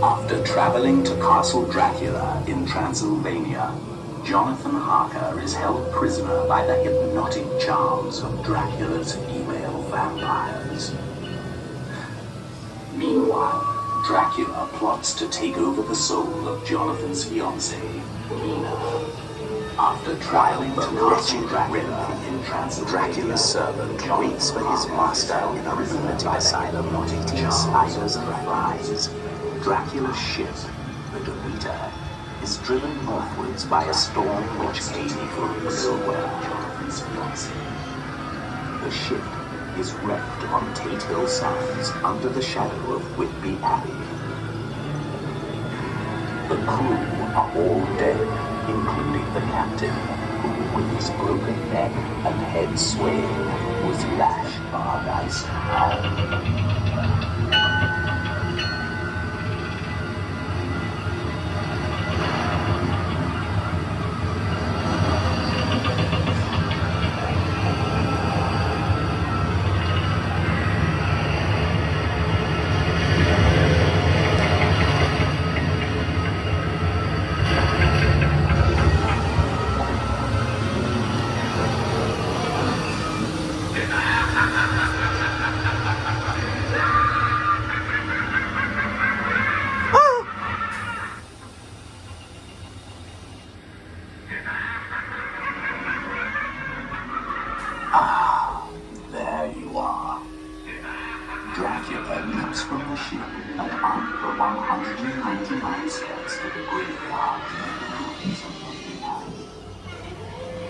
After traveling to Castle Dracula in Transylvania, Jonathan Harker is held prisoner by the hypnotic charms of Dracula's female vampires. Meanwhile, Dracula plots to take over the soul of Jonathan's fiancée, Mina. After traveling to Castle Dracula in Transylvania, Dracula's servant waits for his master in a lunatic asylum, eating spiders and flies. Dracula's ship, the Demeter, is driven northwards by a storm which came from the soul of Jonathan's fiancée. The ship is wrecked on Tate Hill Sands under the shadow of Whitby Abbey. The crew are all dead, including the captain, who, with his broken neck and head swaying, was lashed by an ice hand. There you are. Dracula leaps from the ship and up the 199 steps to the graveyard.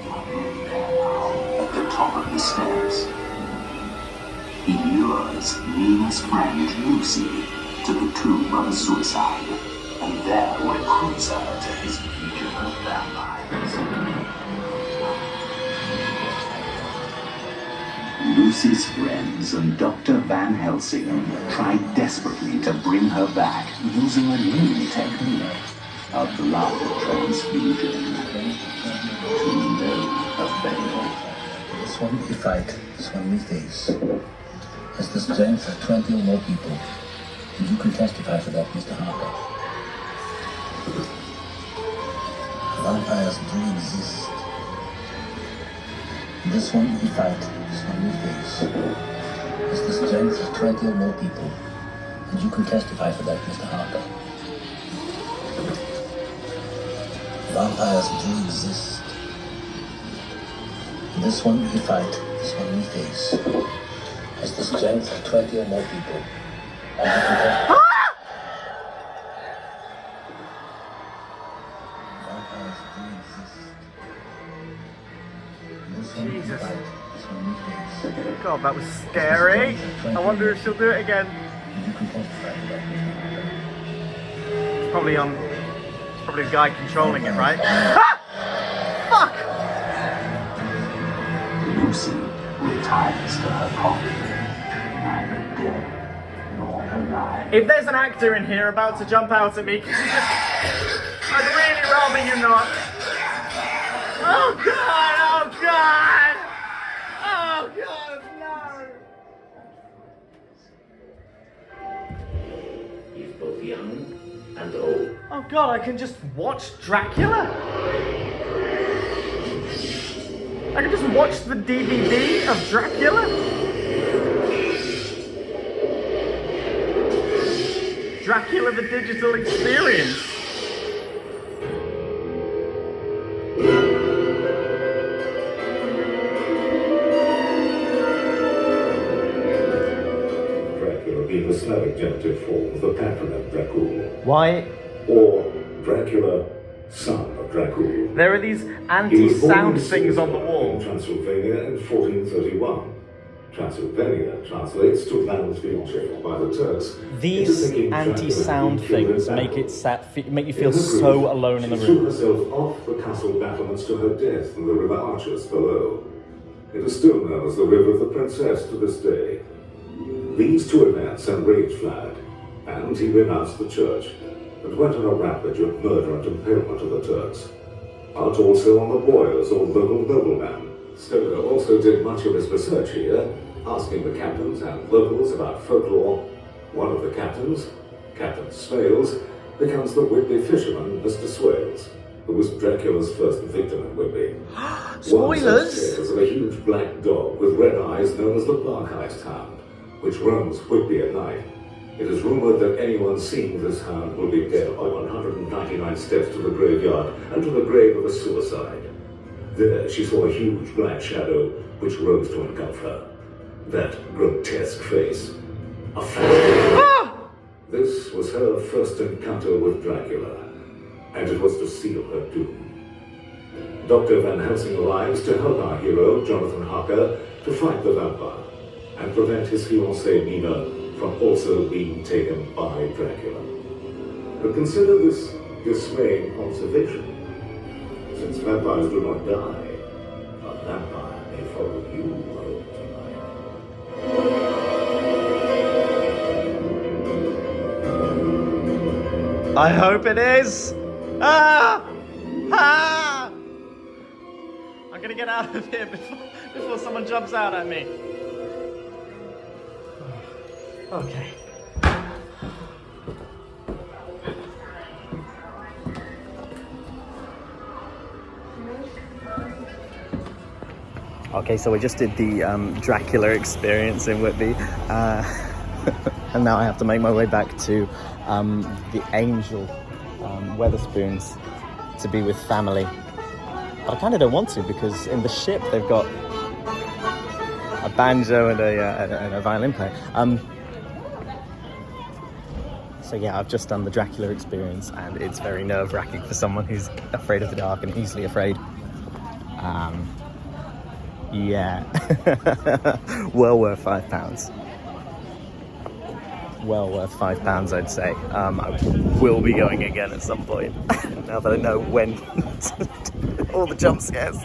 There now, at the top of the steps, he lures Nina's friend Lucy to the tomb of a suicide, and there recruits her to his legion of vampires. Lucy's friends and Dr. Van Helsing tried desperately to bring her back using a new technique, a blood transfusion. To no avail. This one we fight, this one we face. Has the strength of 20 or more people, and you can testify for that, Mr. Harker. Vampires do exist. This one we fight, this one we face. Has the strength of 20 or more people, and you can testify for that, Mr. Harker. Vampires do exist. This one we fight, this one we face. Has the strength of 20 or more people, and you can testify. Vampires do exist. This one we Jesus. fight, this one we face. God, that was scary. I wonder if she'll do it again. And you can testify for that, Mr. Harker. It's probably the guy controlling it, right? Fuck! Lucy retires to her coffin, neither dead nor alive. If there's an actor in here about to jump out at me, could you just... I'd really rather you not. Oh God! Oh God! Oh God, no! He's both young and old. Oh God, I can just watch Dracula? I can just watch the DVD of Dracula? Dracula the Digital Experience. Dracula being the Slavic genitive form of the patron of Dracul, Why? or Dracula, son of Dracul. There are these He was born anti-sound in things on the in wall. Transylvania in 1431. Transylvania translates to lands beyond Sheffield by the Turks. These into thinking Dracula anti-sound had been killed in things make battle. it make you feel In her so grief, alone in the She threw room. herself off the castle battlements to her death in the River Arches below. It is still known as the River of the Princess to this day. These two events enraged Vlad, and he renounced the church and went on a rampage of murder and impalement of the Turks. Out also on the boyars or local noblemen. Stoker also did much of his research here, asking the captains and locals about folklore. One of the captains, Captain Swales becomes the Whitby fisherman, Mr. Swales, who was Dracula's first victim in Whitby. Spoilers! One such tale is of a huge black dog with red eyes known as the Barkheist Hound, which roams Whitby at night. It is rumored that anyone seeing this hound will be dead by 199 steps to the graveyard and to the grave of a suicide. There she saw a huge black shadow which rose to engulf her. That grotesque face. A phantom. This was her first encounter with Dracula, and it was to seal her doom. Dr. Van Helsing arrives to help our hero, Jonathan Harker, to fight the vampire and prevent his fiancée Nina from also being taken by Dracula. But consider this dismaying observation. Since vampires do not die, a vampire may follow you home tonight. I hope it is. Ah! Ah! I'm gonna get out of here before someone jumps out at me. Okay. Okay, so we just did the Dracula Experience in Whitby, and now I have to make my way back to the Angel Weatherspoons to be with family. But I kind of don't want to, because in the ship they've got a banjo and a violin player. So yeah, I've just done the Dracula Experience, and it's very nerve-wracking for someone who's afraid of the dark and easily afraid. Yeah, well worth £5. Well worth £5, I'd say. I will be going again at some point, now that I know when all the jump scares.